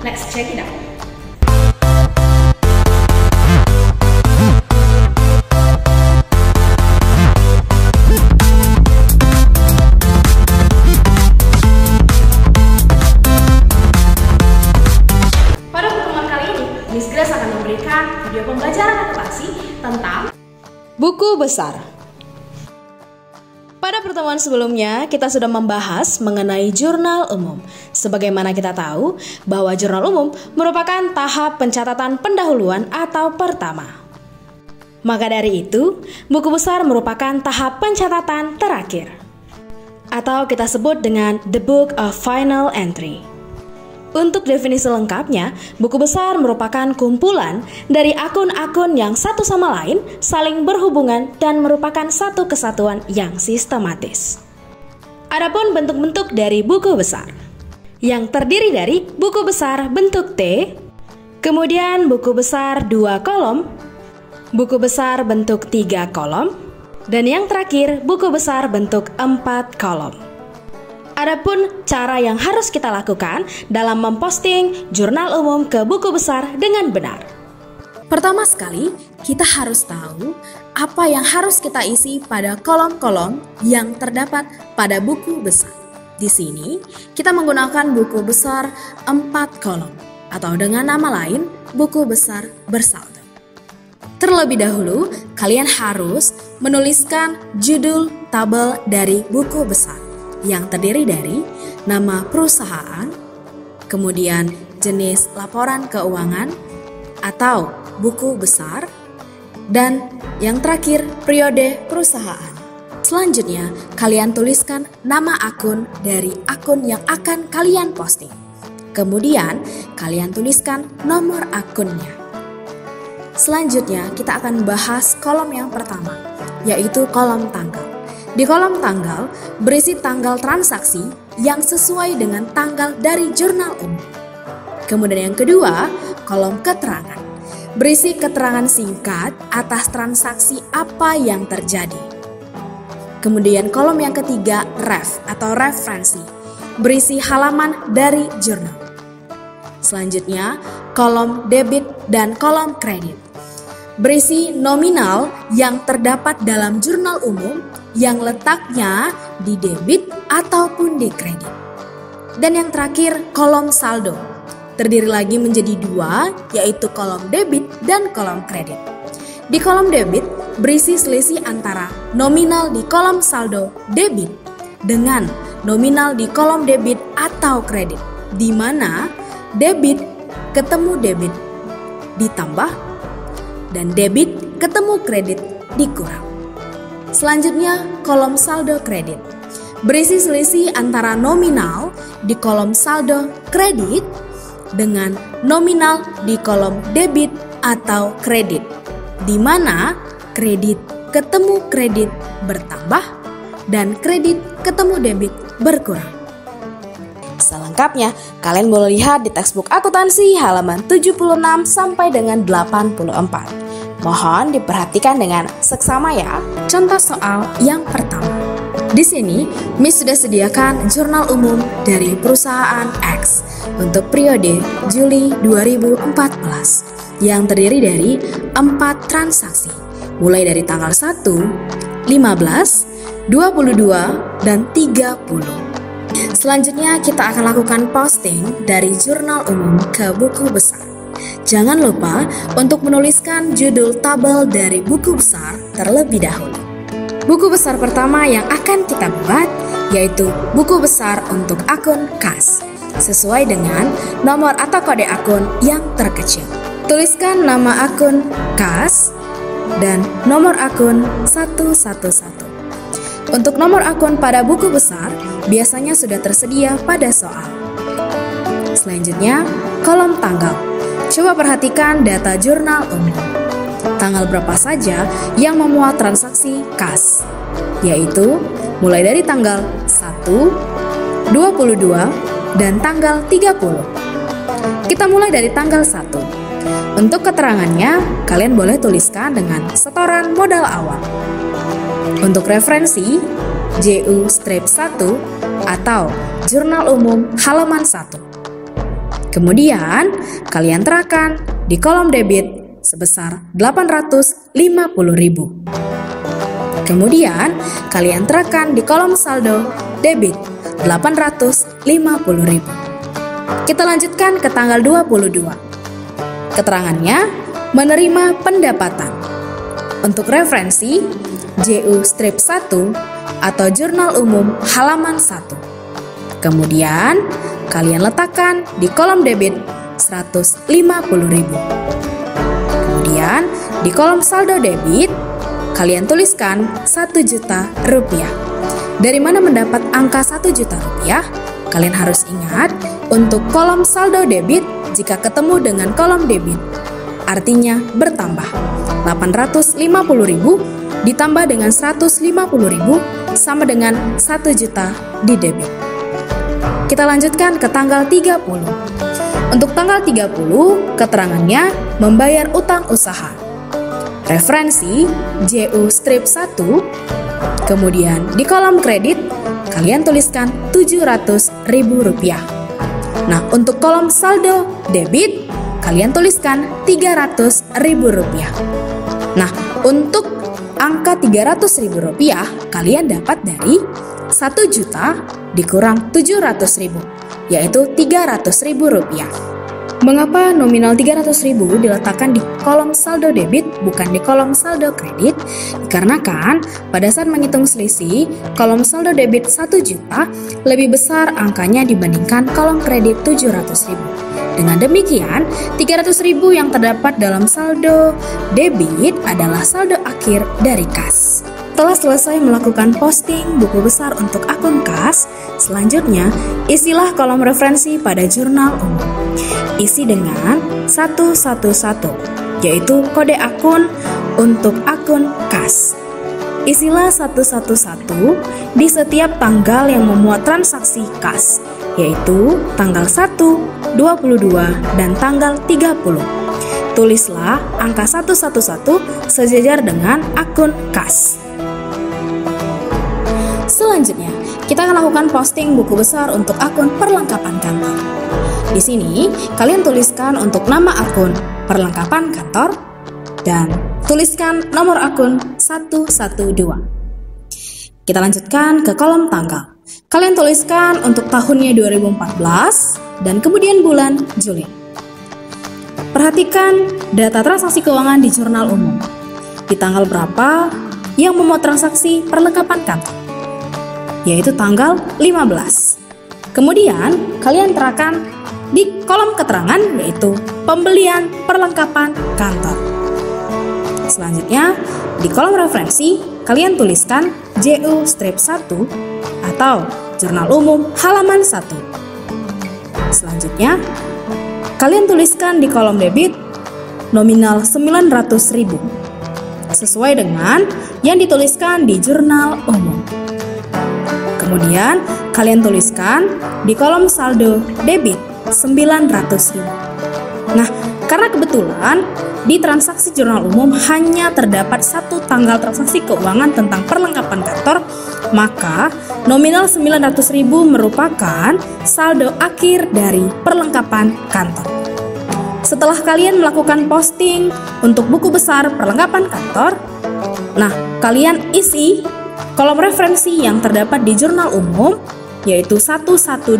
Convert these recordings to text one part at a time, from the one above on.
Let's check it out. Pada pertemuan kali ini, Miss Grace akan memberikan video pembelajaran akuntansi tentang buku besar. Pada pertemuan sebelumnya, kita sudah membahas mengenai jurnal umum. Sebagaimana kita tahu bahwa jurnal umum merupakan tahap pencatatan pendahuluan atau pertama. Maka dari itu, buku besar merupakan tahap pencatatan terakhir. Atau kita sebut dengan The Book of Final Entry. Untuk definisi lengkapnya, buku besar merupakan kumpulan dari akun-akun yang satu sama lain saling berhubungan dan merupakan satu kesatuan yang sistematis. Adapun bentuk-bentuk dari buku besar, yang terdiri dari buku besar bentuk T, kemudian buku besar 2 kolom, buku besar bentuk 3 kolom, dan yang terakhir buku besar bentuk 4 kolom. Adapun cara yang harus kita lakukan dalam memposting jurnal umum ke buku besar dengan benar. Pertama sekali, kita harus tahu apa yang harus kita isi pada kolom-kolom yang terdapat pada buku besar. Di sini, kita menggunakan buku besar 4 kolom atau dengan nama lain, buku besar bersaldo. Terlebih dahulu, kalian harus menuliskan judul tabel dari buku besar yang terdiri dari nama perusahaan, kemudian jenis laporan keuangan atau buku besar, dan yang terakhir periode perusahaan. Selanjutnya, kalian tuliskan nama akun dari akun yang akan kalian posting. Kemudian, kalian tuliskan nomor akunnya. Selanjutnya, kita akan bahas kolom yang pertama, yaitu kolom tanggal. Di kolom tanggal, berisi tanggal transaksi yang sesuai dengan tanggal dari jurnal umum. Kemudian yang kedua, kolom keterangan. Berisi keterangan singkat atas transaksi apa yang terjadi. Kemudian kolom yang ketiga, ref atau referensi. Berisi halaman dari jurnal. Selanjutnya, kolom debit dan kolom kredit. Berisi nominal yang terdapat dalam jurnal umum yang letaknya di debit ataupun di kredit. Dan yang terakhir, kolom saldo. Terdiri lagi menjadi 2, yaitu kolom debit dan kolom kredit. Di kolom debit, berisi selisih antara nominal di kolom saldo debit dengan nominal di kolom debit atau kredit, di mana debit ketemu debit ditambah dan debit ketemu kredit dikurang. Selanjutnya, kolom saldo kredit. Berisi selisih antara nominal di kolom saldo kredit dengan nominal di kolom debit atau kredit, di mana kredit ketemu kredit bertambah dan kredit ketemu debit berkurang. Selengkapnya, kalian boleh lihat di textbook akuntansi halaman 76 sampai dengan 84. Mohon diperhatikan dengan seksama ya. Contoh soal yang pertama. Di sini, Miss sudah sediakan jurnal umum dari perusahaan X untuk periode Juli 2014 yang terdiri dari 4 transaksi, mulai dari tanggal 1, 15, 22, dan 30. Selanjutnya kita akan lakukan posting dari jurnal umum ke buku besar. Jangan lupa untuk menuliskan judul tabel dari buku besar terlebih dahulu. Buku besar pertama yang akan kita buat yaitu buku besar untuk akun kas, sesuai dengan nomor atau kode akun yang terkecil. Tuliskan nama akun kas dan nomor akun 111. Untuk nomor akun pada buku besar biasanya sudah tersedia pada soal. Selanjutnya, kolom tanggal. Coba perhatikan data jurnal umum. Tanggal berapa saja yang memuat transaksi kas, yaitu mulai dari tanggal 1, 22, dan tanggal 30. Kita mulai dari tanggal 1. Untuk keterangannya, kalian boleh tuliskan dengan setoran modal awal. Untuk referensi, JU-1 atau Jurnal Umum halaman 1. Kemudian, kalian terakan di kolom debit sebesar 850.000. Kemudian, kalian terakan di kolom saldo debit 850.000. Kita lanjutkan ke tanggal 22. Keterangannya, menerima pendapatan. Untuk referensi, JU strip 1 atau Jurnal Umum halaman 1. Kemudian, kalian letakkan di kolom debit 150.000. Kemudian, di kolom saldo debit, kalian tuliskan 1 juta rupiah. Dari mana mendapat angka 1 juta rupiah? Kalian harus ingat, untuk kolom saldo debit jika ketemu dengan kolom debit, artinya bertambah. 850.000 ditambah dengan 150.000 sama dengan 1 juta di debit. Kita lanjutkan ke tanggal 30. Untuk tanggal 30, keterangannya membayar utang usaha. Referensi JU strip 1. Kemudian di kolom kredit, kalian tuliskan 700.000 rupiah. Nah, untuk kolom saldo debit, kalian tuliskan 300.000 rupiah. Nah, untuk angka 300.000 rupiah, kalian dapat dari 1 juta dikurang 700.000, yaitu 300.000 rupiah. Mengapa nominal 300.000 diletakkan di kolom saldo debit bukan di kolom saldo kredit? Dikarenakan pada saat menghitung selisih, kolom saldo debit 1 juta lebih besar angkanya dibandingkan kolom kredit 700.000. Dengan demikian, 300.000 yang terdapat dalam saldo debit adalah saldo akhir dari kas. Setelah selesai melakukan posting buku besar untuk akun kas, selanjutnya isilah kolom referensi pada jurnal umum. Isi dengan 111, yaitu kode akun untuk akun kas. Isilah 111 di setiap tanggal yang memuat transaksi kas, yaitu tanggal 1, 22, dan tanggal 30. Tulislah angka 111 sejajar dengan akun kas. Selanjutnya, kita akan lakukan posting buku besar untuk akun perlengkapan kantor. Di sini, kalian tuliskan untuk nama akun perlengkapan kantor dan tuliskan nomor akun 112. Kita lanjutkan ke kolom tanggal. Kalian tuliskan untuk tahunnya 2014 dan kemudian bulan Juli. Perhatikan data transaksi keuangan di jurnal umum. Di tanggal berapa yang memuat transaksi perlengkapan kantor? Yaitu tanggal 15. Kemudian, kalian terakan di kolom keterangan yaitu pembelian perlengkapan kantor. Selanjutnya, di kolom referensi, kalian tuliskan JU strip 1 atau Jurnal Umum halaman 1. Selanjutnya, kalian tuliskan di kolom debit nominal 900.000 sesuai dengan yang dituliskan di jurnal umum. Kemudian, kalian tuliskan di kolom saldo debit 900.000. Nah, karena kebetulan di transaksi jurnal umum hanya terdapat satu tanggal transaksi keuangan tentang perlengkapan kantor, maka nominal 900.000 merupakan saldo akhir dari perlengkapan kantor. Setelah kalian melakukan posting untuk buku besar perlengkapan kantor, nah, kalian isi kolom referensi yang terdapat di jurnal umum, yaitu 112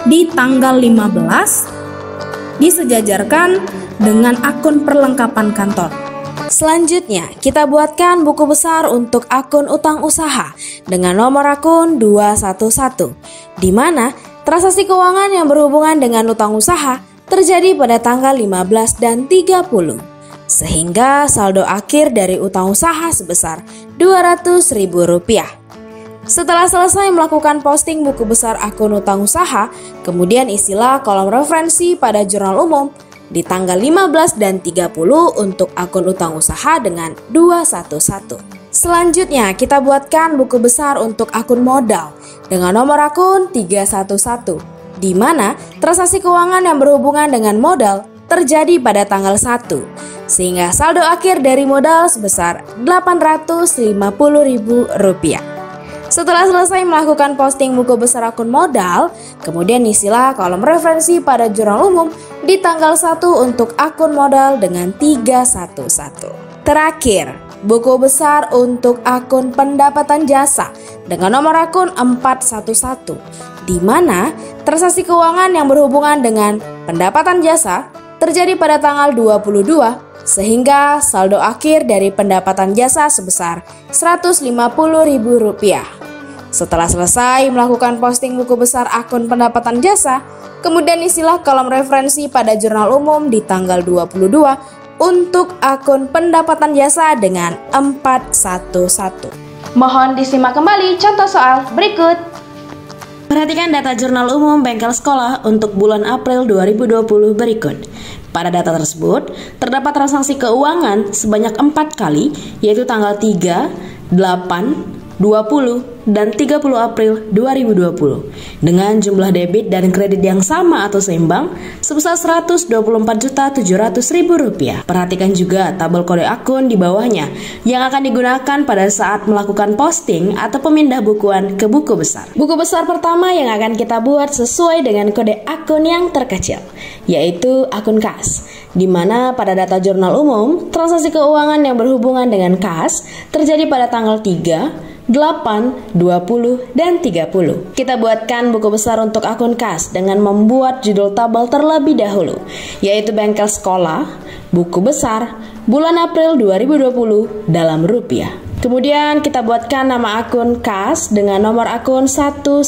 di tanggal 15, disejajarkan dengan akun perlengkapan kantor. Selanjutnya, kita buatkan buku besar untuk akun utang usaha dengan nomor akun 211, di mana transaksi keuangan yang berhubungan dengan utang usaha terjadi pada tanggal 15 dan 30. Sehingga saldo akhir dari utang usaha sebesar Rp200.000. Setelah selesai melakukan posting buku besar akun utang usaha, kemudian isilah kolom referensi pada jurnal umum di tanggal 15 dan 30 untuk akun utang usaha dengan 211. Selanjutnya, kita buatkan buku besar untuk akun modal dengan nomor akun 311, di mana transaksi keuangan yang berhubungan dengan modal terjadi pada tanggal 1, sehingga saldo akhir dari modal sebesar Rp850.000. Setelah selesai melakukan posting buku besar akun modal, kemudian isilah kolom referensi pada jurnal umum di tanggal 1 untuk akun modal dengan 311. Terakhir, buku besar untuk akun pendapatan jasa dengan nomor akun 411, di mana transaksi keuangan yang berhubungan dengan pendapatan jasa terjadi pada tanggal 22, sehingga saldo akhir dari pendapatan jasa sebesar Rp150.000. Setelah selesai melakukan posting buku besar akun pendapatan jasa, kemudian isilah kolom referensi pada jurnal umum di tanggal 22 untuk akun pendapatan jasa dengan 411. Mohon disimak kembali contoh soal berikut. Perhatikan data jurnal umum bengkel sekolah untuk bulan April 2020 berikut. Pada data tersebut, terdapat transaksi keuangan sebanyak 4 kali, yaitu tanggal 3, 8, 20, dan 30 April 2020 dengan jumlah debit dan kredit yang sama atau seimbang sebesar Rp124.700.000. Perhatikan juga tabel kode akun di bawahnya yang akan digunakan pada saat melakukan posting atau pemindah bukuan ke buku besar. Buku besar pertama yang akan kita buat sesuai dengan kode akun yang terkecil, yaitu akun kas, di mana pada data jurnal umum, transaksi keuangan yang berhubungan dengan kas terjadi pada tanggal 3, 8, 20, dan 30. Kita buatkan buku besar untuk akun kas dengan membuat judul tabel terlebih dahulu, yaitu bengkel sekolah, buku besar, bulan April 2020 dalam rupiah. Kemudian kita buatkan nama akun kas dengan nomor akun 111.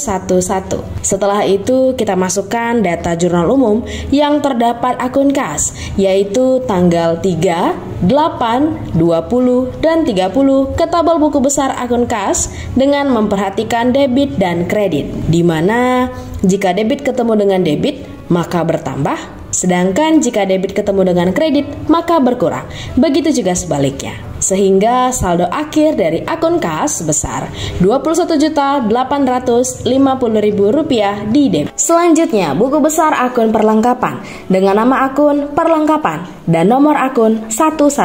Setelah itu kita masukkan data jurnal umum yang terdapat akun kas, yaitu tanggal 3, 8, 20, dan 30 ke tabel buku besar akun kas dengan memperhatikan debit dan kredit, di mana jika debit ketemu dengan debit maka bertambah, sedangkan jika debit ketemu dengan kredit maka berkurang. Begitu juga sebaliknya. Sehingga saldo akhir dari akun kas sebesar Rp21.850.000 di debit. Selanjutnya, buku besar akun perlengkapan dengan nama akun perlengkapan dan nomor akun 112.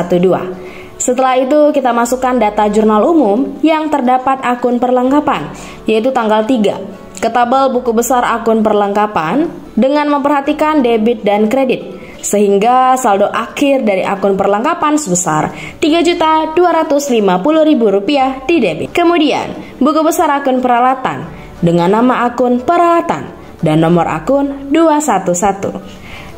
Setelah itu kita masukkan data jurnal umum yang terdapat akun perlengkapan, yaitu tanggal 3, ke tabel buku besar akun perlengkapan dengan memperhatikan debit dan kredit, sehingga saldo akhir dari akun perlengkapan sebesar Rp3.250.000 di debit. Kemudian, buku besar akun peralatan dengan nama akun peralatan dan nomor akun 211.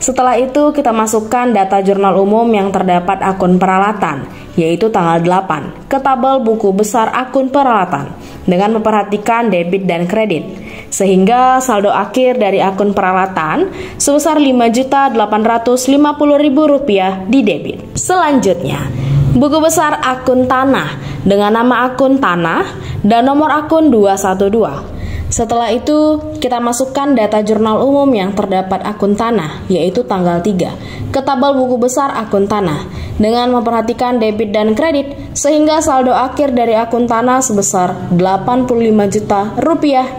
Setelah itu kita masukkan data jurnal umum yang terdapat akun peralatan, yaitu tanggal 8, ke tabel buku besar akun peralatan dengan memperhatikan debit dan kredit, sehingga saldo akhir dari akun peralatan sebesar Rp5.850.000 di debit. Selanjutnya, buku besar akun tanah dengan nama akun tanah dan nomor akun 212. Setelah itu, kita masukkan data jurnal umum yang terdapat akun tanah, yaitu tanggal 3, ke tabel buku besar akun tanah, dengan memperhatikan debit dan kredit, sehingga saldo akhir dari akun tanah sebesar Rp85 juta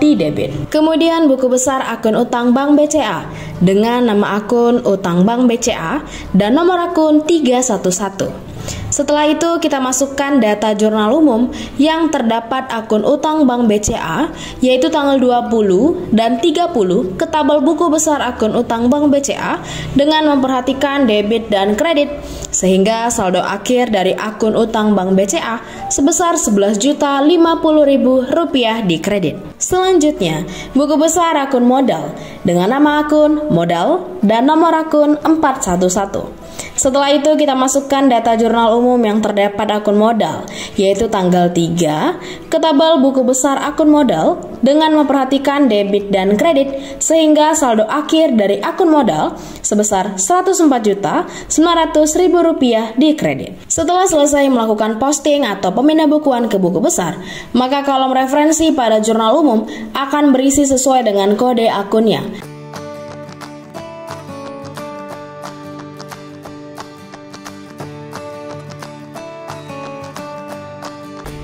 di debit. Kemudian buku besar akun utang Bank BCA, dengan nama akun utang Bank BCA, dan nomor akun 311. Setelah itu kita masukkan data jurnal umum yang terdapat akun utang Bank BCA, yaitu tanggal 20 dan 30 ke tabel buku besar akun utang Bank BCA dengan memperhatikan debit dan kredit, sehingga saldo akhir dari akun utang Bank BCA sebesar Rp11.050.000 di kredit. Selanjutnya, buku besar akun modal dengan nama akun modal dan nomor akun 411. Setelah itu kita masukkan data jurnal umum yang terdapat akun modal, yaitu tanggal 3, ke tabel buku besar akun modal dengan memperhatikan debit dan kredit, sehingga saldo akhir dari akun modal sebesar Rp104.900.000 di kredit. Setelah selesai melakukan posting atau pemindah bukuan ke buku besar, maka kolom referensi pada jurnal umum akan berisi sesuai dengan kode akunnya.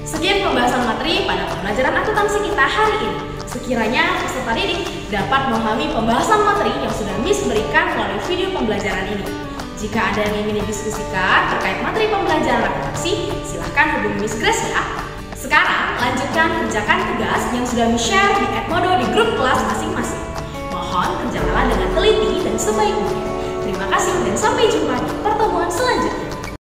Sekian pembahasan materi pada pembelajaran akuntansi kita hari ini. Sekiranya peserta didik dapat memahami pembahasan materi yang sudah Miss berikan melalui video pembelajaran ini. Jika ada yang ingin didiskusikan terkait materi pembelajaran akuntansi, silahkan hubungi Miss Grace ya. Sekarang lanjut silahkan kerjakan tugas yang sudah di-share di Edmodo di grup kelas masing-masing. Mohon kerjakanlah dengan teliti dan sebaik mungkin. Terima kasih dan sampai jumpa di pertemuan selanjutnya.